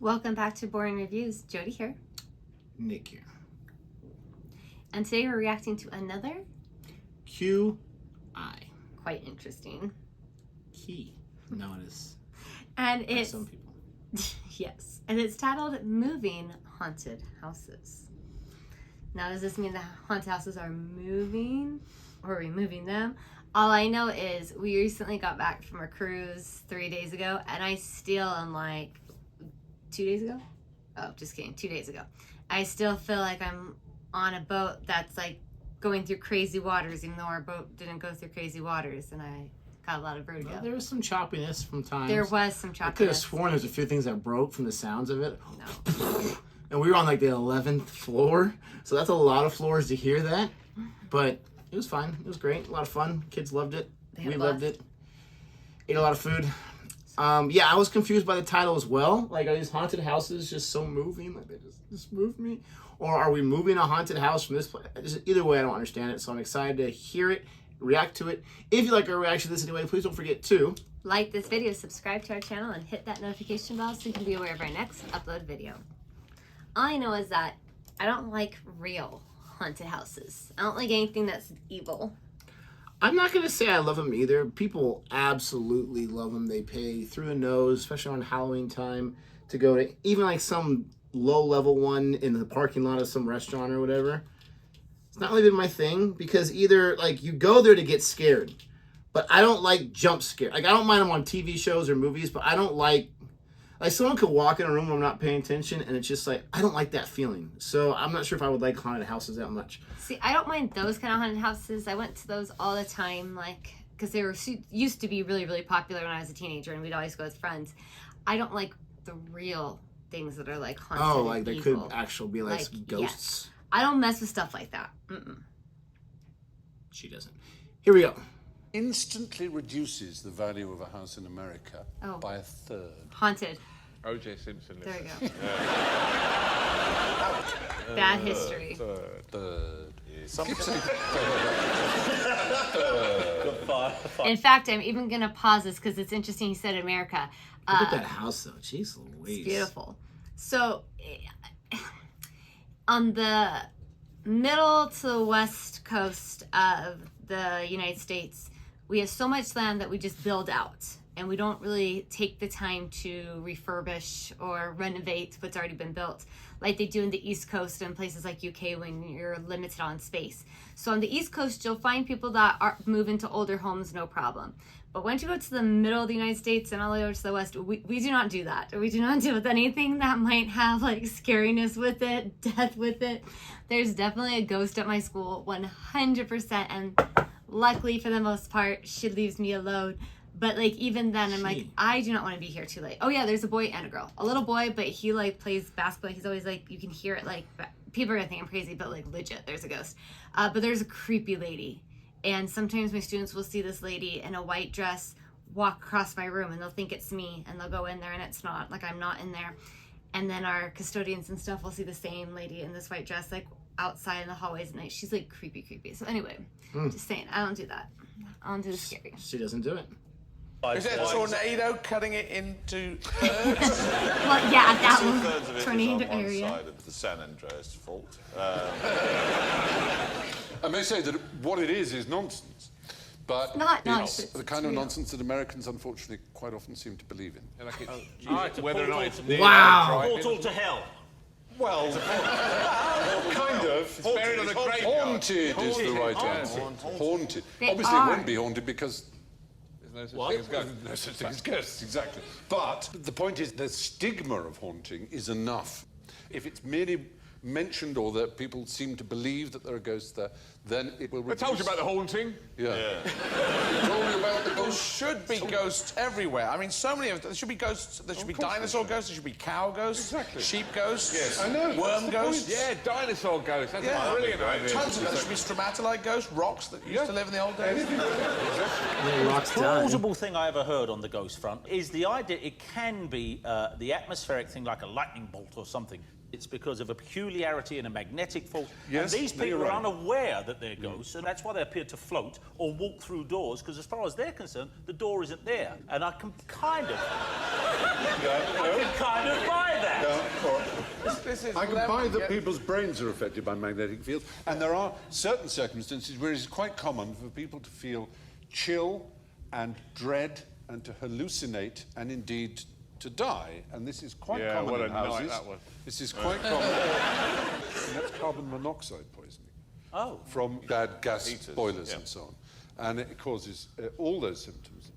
Welcome back to Boring Reviews. Jodi here. Nick here. And today we're reacting to another QI. quite interesting. Key. No, it is. And it's some people. yes. And it's titled Moving Haunted Houses. Now, does this mean the haunted houses are moving or are we moving them? All I know is we recently got back from a cruise 3 days ago, and I still am like 2 days ago? Oh, just kidding. 2 days ago. I still feel like I'm on a boat that's like going through crazy waters, even though our boat didn't go through crazy waters, and I got a lot of vertigo. Well, there was some choppiness from times. There was some choppiness. I could have sworn there's a few things that broke from the sounds of it. No. And we were on like the 11th floor, so that's a lot of floors to hear that. But it was fine. It was great. A lot of fun. Kids loved it. We loved it. Ate a lot of food. Yeah, I was confused by the title as well. Like, are these haunted houses just so moving? Like, they just moved me? Or are we moving a haunted house from this place? Either way, I don't understand it. So I'm excited to hear it, react to it. If you like our reaction to this anyway, please don't forget to like this video, subscribe to our channel, and hit that notification bell so you can be aware of our next upload video. All I know is that I don't like real haunted houses. I don't like anything that's evil. I'm not going to say I love them either. People absolutely love them. They pay through the nose, especially on Halloween time, to go to even like some low-level one in the parking lot of some restaurant or whatever. It's not really been my thing because either like you go there to get scared, but I don't like jump scare. Like I don't mind them on TV shows or movies, but I don't like someone could walk in a room when I'm not paying attention and it's just like, I don't like that feeling. So I'm not sure if I would like haunted houses that much. See, I don't mind those kind of haunted houses. I went to those all the time, like, because they were used to be really, really popular when I was a teenager and we'd always go with friends. I don't like the real things that are like haunted. Oh, like they could evil. actually be like ghosts. Yes. I don't mess with stuff like that. She doesn't. Here we go. Instantly reduces the value of a house in America by a third. Haunted. O.J. Simpson. There we go. Bad history. Third. In fact, I'm even going to pause this because it's interesting he said America. Look at that house, though. Jeez Louise. It's beautiful. So, on the middle to the west coast of the United States, we have so much land that we just build out. And we don't really take the time to refurbish or renovate what's already been built like they do in the East Coast and places like UK when you're limited on space. So on the East Coast, you'll find people that move into older homes, no problem. But once you go to the middle of the United States and all the way over to the West, we do not do that. We do not deal with anything that might have like scariness with it, death with it. There's definitely a ghost at my school, 100%. And luckily for the most part, she leaves me alone. But like even then, I'm like, I do not want to be here too late. Oh yeah, there's a boy and a girl. A little boy, but he like plays basketball. He's always like, you can hear it like, people are gonna think I'm crazy, but like legit, there's a ghost. But there's a creepy lady. And sometimes my students will see this lady in a white dress walk across my room and they'll think it's me and they'll go in there and it's not, like I'm not in there. And then our custodians and stuff will see the same lady in this white dress like outside in the hallways at night. She's like creepy. So anyway, just saying, I don't do that. I don't do the scary. She doesn't do it. Is it a tornado cutting it into thirds? Well, yeah, that one. Two-thirds of it Tornado is on one area. side of the San Andreas fault. I may say that what it is nonsense. But Not it's nonsense, the kind of nonsense that Americans, unfortunately, quite often seem to believe in. Whether or not it's near Wow. Portal to hell. Well, kind of. It's buried on a graveyard. Haunted is the right answer. Haunted. They Obviously, are. it won't be haunted because There's no such thing as ghosts. no such thing as ghosts, exactly. But the point is, the stigma of haunting is enough. If it's merely mentioned or that people seem to believe that there are ghosts there, then it will reduce. I told you about the haunting. Yeah. Told you about the There ghosts. should be ghosts everywhere. I mean, so many of them. There should be ghosts. There should be dinosaur ghosts. There should be cow ghosts. Exactly. Sheep ghosts. Yes. I know, that's Worm the ghosts. point. Yeah, dinosaur ghosts. That's Yeah. a brilliant idea. Tons of them. There should be stromatolite ghosts, rocks that used to live in the old days. Yeah, rocks died. Plausible thing I ever heard on the ghost front is the idea it can be the atmospheric thing like a lightning bolt or something. It's because of a peculiarity in a magnetic force. Yes, and these no, you're people are right. unaware that they're ghosts, and that's why they appear to float or walk through doors, because as far as they're concerned, the door isn't there. And I can kind of... I can kind of buy that. This is I can buy that yeah. people's brains are affected by magnetic fields, and there are certain circumstances where it's quite common for people to feel chill and dread and to hallucinate and indeed to die. And this is quite common what in a night houses. that was. This is quite common. And that's carbon monoxide poisoning. Oh. From bad gas Heaters, boilers yeah. and so on. And it causes all those symptoms.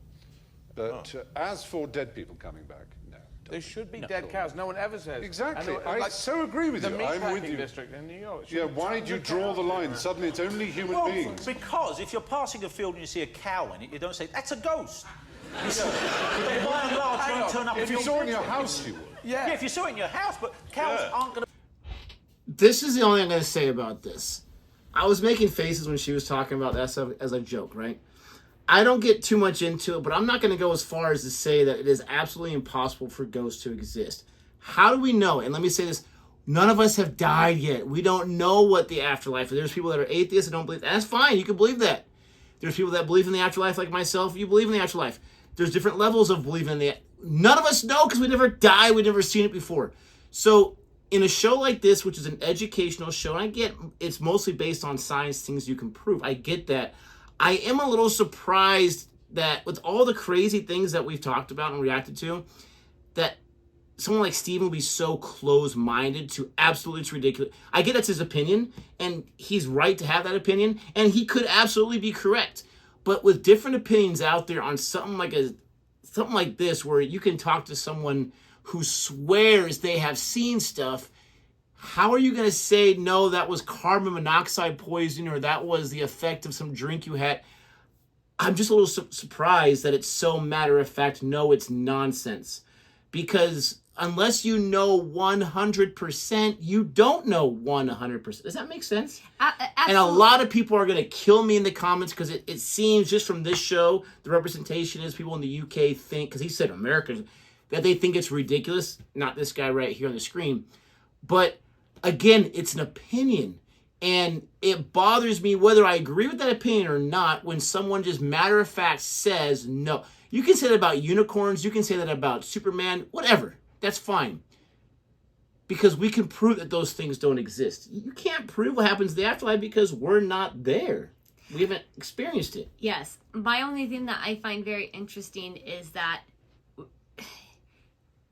But as for dead people coming back, no. There should be dead cows. No one ever says. Exactly. And, I so agree with the you. meat I'm with packing you. district in New York. Yeah, why do you draw the line? Suddenly it's only human beings. Because if you're passing a field and you see a cow in it, you don't say, that's a ghost. You see, they by and large won't turn up If you your saw it in your house, you would. Yeah, if you saw it in your house, but cows aren't going to... This is the only thing I'm going to say about this. I was making faces when she was talking about that as a joke, right? I don't get too much into it, but I'm not going to go as far as to say that it is absolutely impossible for ghosts to exist. How do we know? And let me say this. None of us have died yet. We don't know what the afterlife is. There's people that are atheists that don't believe. That's fine. You can believe that. There's people that believe in the afterlife like myself. You believe in the afterlife. There's different levels of believing in the... None of us know because we never died. We've never seen it before. So in a show like this, which is an educational show, and I get it's mostly based on science, things you can prove. I get that. I am a little surprised that with all the crazy things that we've talked about and reacted to, that someone like Steven will be so close-minded to absolutely it's ridiculous. I get that's his opinion, and he's right to have that opinion, and he could absolutely be correct. But with different opinions out there on something like this, where you can talk to someone who swears they have seen stuff, how are you going to say, no, that was carbon monoxide poisoning or that was the effect of some drink you had? I'm just a little surprised that it's so matter-of-fact, no, it's nonsense. Because unless you know 100%, you don't know 100%. Does that make sense? And a lot of people are going to kill me in the comments because it seems just from this show, the representation is people in the UK think, because he said Americans, that they think it's ridiculous. Not this guy right here on the screen. But again, it's an opinion. And it bothers me whether I agree with that opinion or not when someone just matter-of-fact says no. You can say that about unicorns. You can say that about Superman. Whatever. That's fine. Because we can prove that those things don't exist. You can't prove what happens in the afterlife because we're not there. We haven't experienced it. Yes. My only thing that I find very interesting is that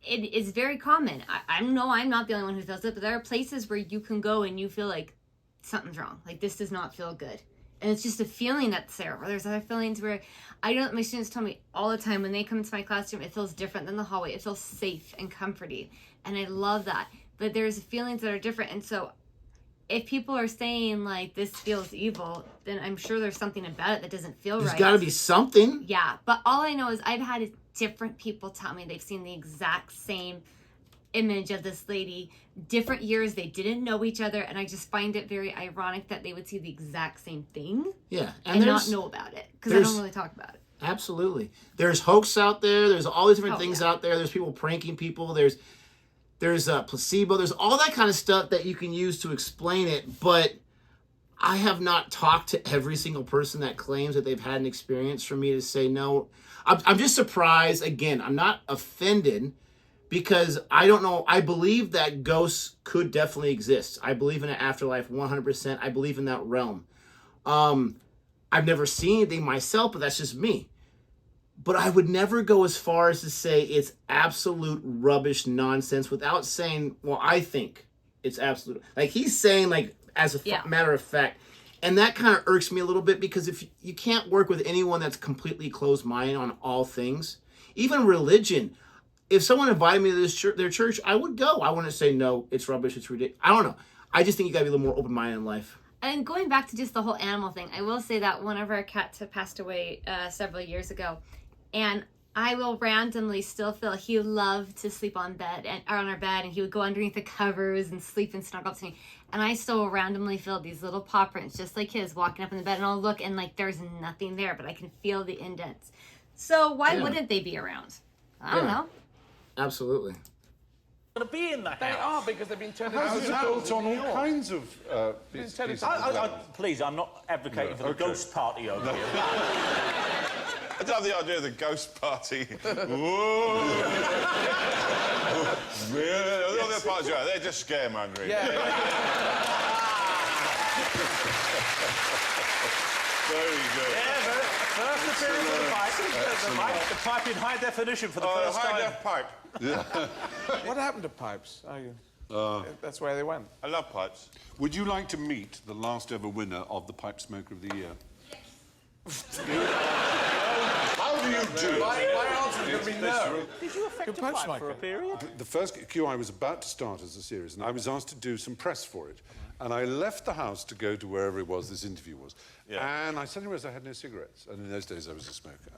it is very common. I know I'm not the only one who feels it, but there are places where you can go and you feel like something's wrong. Like, this does not feel good. And it's just a feeling that's there. Or there's other feelings where, I know my students tell me all the time when they come into my classroom, it feels different than the hallway. It feels safe and comforting. And I love that. But there's feelings that are different. And so if people are saying, like, this feels evil, then I'm sure there's something about it that doesn't feel right. There's got to be something. Yeah. But all I know is I've had different people tell me they've seen the exact same image of this lady, different years. They didn't know each other, and I just find it very ironic that they would see the exact same thing, yeah, and not know about it because I don't really talk about it. Absolutely, there's hoax out there. There's all these different things out there. There's people pranking people. There's placebo. There's all that kind of stuff that you can use to explain it. But I have not talked to every single person that claims that they've had an experience for me to say no. I'm just surprised. Again, I'm not offended. Because I don't know, I believe that ghosts could definitely exist. I believe in an afterlife 100%. I believe in that realm. I've never seen anything myself, but that's just me. But I would never go as far as to say it's absolute rubbish nonsense without saying, well, I think it's absolute. Like he's saying, like, as a matter of fact. And that kind of irks me a little bit because if you can't work with anyone that's completely closed-minded on all things, even religion. If someone invited me to their church, I would go. I wouldn't say, no, it's rubbish, it's ridiculous. I don't know. I just think you got to be a little more open-minded in life. And going back to just the whole animal thing, I will say that one of our cats had passed away several years ago. And I will randomly still feel he loved to sleep on our bed, and he would go underneath the covers and sleep and snuggle up to me. And I still randomly feel these little paw prints, just like his, walking up in the bed. And I'll look, and like there's nothing there, but I can feel the indents. So why wouldn't they be around? I don't know. Absolutely. Going to be in the house. They are, because they've been turned into Houses are built on all kinds of pieces of land. Please, I'm not advocating for the ghost party over here. I love the idea of the ghost party. Whoa! All the parties, they're just scaremongering. Yeah. Very good. Yeah, first appearance of the pipe. The pipe in high definition for the first high time. def pipe. What happened to pipes? That's where they went. I love pipes. Would you like to meet the last ever winner of the Pipe Smoker of the Year? How do you do? My answer is going to be no. Did you affect a pipe pipe smoker. for a period? The first QI was about to start as a series, and I was asked to do some press for it. And I left the house to go to wherever it was this interview was. Yeah. And I suddenly realised I had no cigarettes. And in those days, I was a smoker.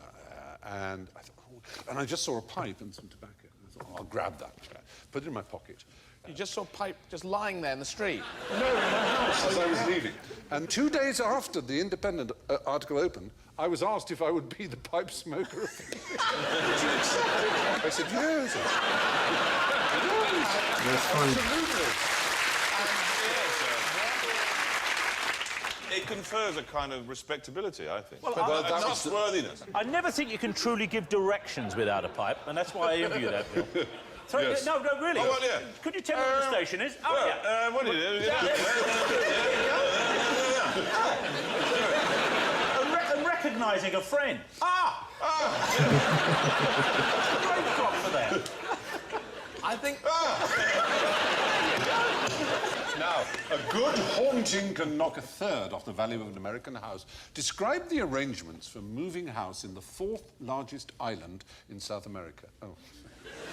And I thought, and I just saw a pipe and some tobacco. And I thought, I'll grab that, put it in my pocket. You just saw pipe just lying there in the street. No, in my house as I was leaving. And 2 days after the Independent article opened, I was asked if I would be the pipe smoker of the year. Would you accept it? I said, yes. That's funny. Absolutely. It confers a kind of respectability, I think. Well, But trustworthiness. I never think you can truly give directions without a pipe, and that's why I envy you that, Bill. So, Yes. No, really. Oh, well, yeah. Could you tell me what the station is? Oh, Well, yeah. what do you do? And recognising a friend. Great clock for that. I think... Now, a good haunting can knock a third off the value of an American house. Describe the arrangements for moving house in the 4th largest island in South America. Oh.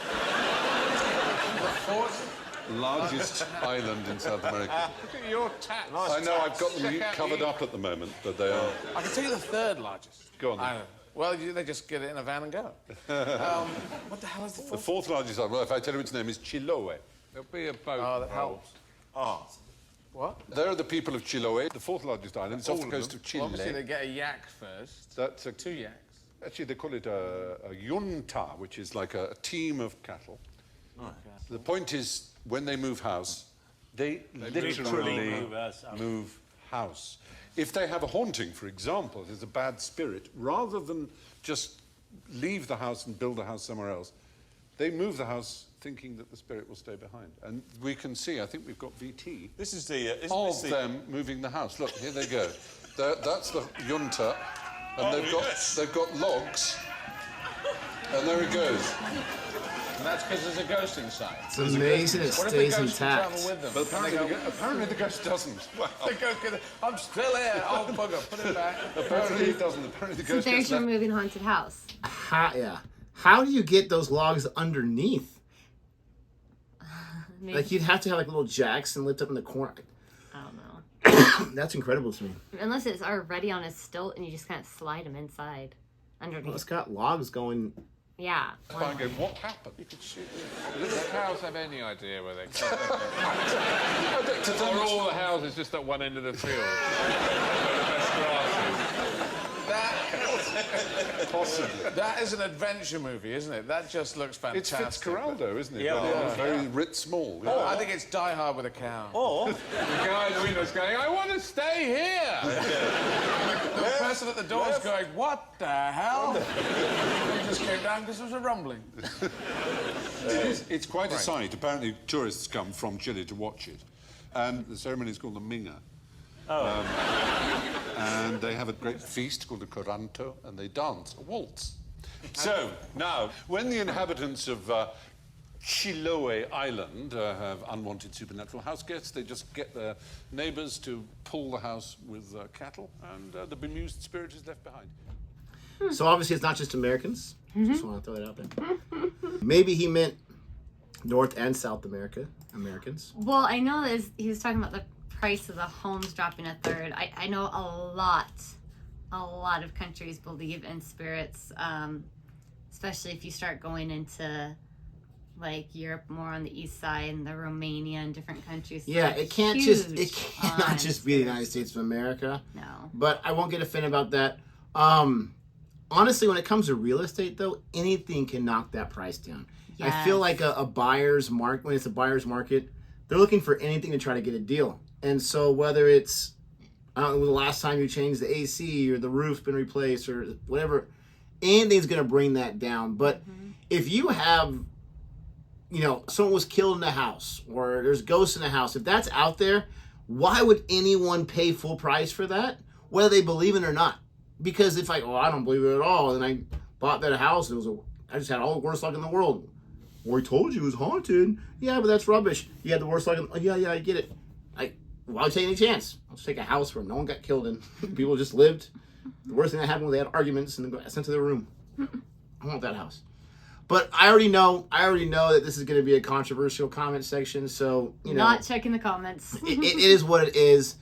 The 4th Largest island in South America. Look at your tats. I know I've got them covered up at the moment, but they are. I can tell you the 3rd largest. Go on then. I know. Well, they just get it in a van and go. What the hell is the 4th? The 4th largest island, well, if I tell you its name is Chiloé. There'll be a boat. Oh, that helps. What? They're the people of Chiloé, the 4th largest island. It's off the coast of Chile. Well, obviously, they get a yak first. That's 2 yaks. Actually, they call it a yunta, which is like a team of cattle. The point is, when they move house, they literally move house. If they have a haunting, for example, there's a bad spirit, rather than just leave the house and build a house somewhere else, they move the house thinking that the spirit will stay behind. And we can see, I think we've got VT, This is the... them moving the house. Look, here they go. That's the yunta, and they've got logs, and there it goes. And that's because there's a ghost inside. It's amazing it What if the stays ghost can travel intact. with them? But apparently the ghost doesn't. The ghost goes, I'm still here. Oh, bugger, put it back. Apparently it doesn't. Apparently the So ghost there's gets your left. moving haunted house. How do you get those logs underneath? Maybe, Like, you'd have to have, like, little jacks and lift up in the corner. I don't know. That's incredible to me. Unless it's already on a stilt and you just kind of slide them inside underneath. Well, it's got logs going. Yeah. Fine, go, what happened? Does the cows have any idea where they come To Or all the houses just at one end of the field? Where the best grass Possibly. That is an adventure movie, isn't it? That just looks It's fantastic. Fitzcarraldo, isn't it? Yeah. Very Rit Small. Yeah. I think it's Die Hard with a cow. Or, is. The guy in the window's going, I want to stay here! The person at the door's going, what the hell? He just came down because there was a rumbling. It's quite a sight. Apparently, tourists come from Chile to watch it. And the ceremony is called the Minga. And they have a great feast called the Coranto, and they dance a waltz. So, now, when the inhabitants of Chiloé Island have unwanted supernatural house guests, they just get their neighbours to pull the house with cattle, and the bemused spirit is left behind. So obviously it's not just Americans. Just want to throw that out there. Maybe he meant North and South Americans. Well, I know that he was talking about the price of the homes dropping a third. I know a lot of countries believe in spirits, especially if you start going into like Europe, more on the east side, and the Romania and different countries. Yeah, it cannot just be the United States of America. No. But I won't get offended about that. Honestly, when it comes to real estate, though, anything can knock that price down. I feel like a buyer's market, when it's a buyer's market, they're looking for anything to try to get a deal. And so whether it's, I don't know, the last time you changed the AC or the roof's been replaced or whatever, Anything's going to bring that down. But if you have, someone was killed in the house or there's ghosts in the house, if that's out there, why would anyone pay full price for that, whether they believe it or not? Because if I don't believe it at all, and I bought that house, I just had all the worst luck in the world. Well, I told you it was haunted. Yeah, but that's rubbish. You had the worst luck. Yeah, I get it. Why take any chance? I'll just take a house where no one got killed in. People just lived. The worst thing that happened was they had arguments and got sent to their room. I want that house. But I already know that this is going to be a controversial comment section. So, Not checking the comments. it is what it is.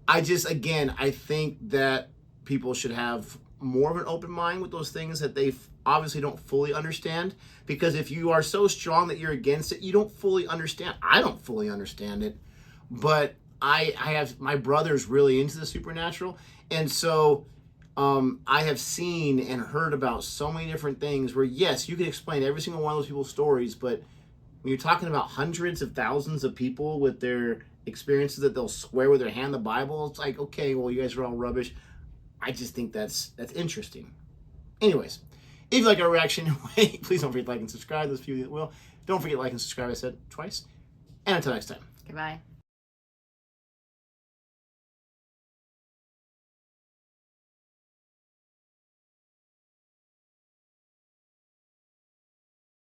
I think that people should have more of an open mind with those things that they obviously don't fully understand. Because if you are so strong that you're against it, you don't fully understand. I don't fully understand it. But I have my brother's really into the supernatural. And so I have seen and heard about so many different things where, yes, you can explain every single one of those people's stories. But when you're talking about hundreds of thousands of people with their experiences that they'll swear with their hand the Bible, it's like, okay, well, you guys are all rubbish. I just think that's interesting. Anyways, if you like our reaction, please don't forget to like and subscribe. Those few that will. Don't forget to like and subscribe, I said twice. And until next time. Goodbye.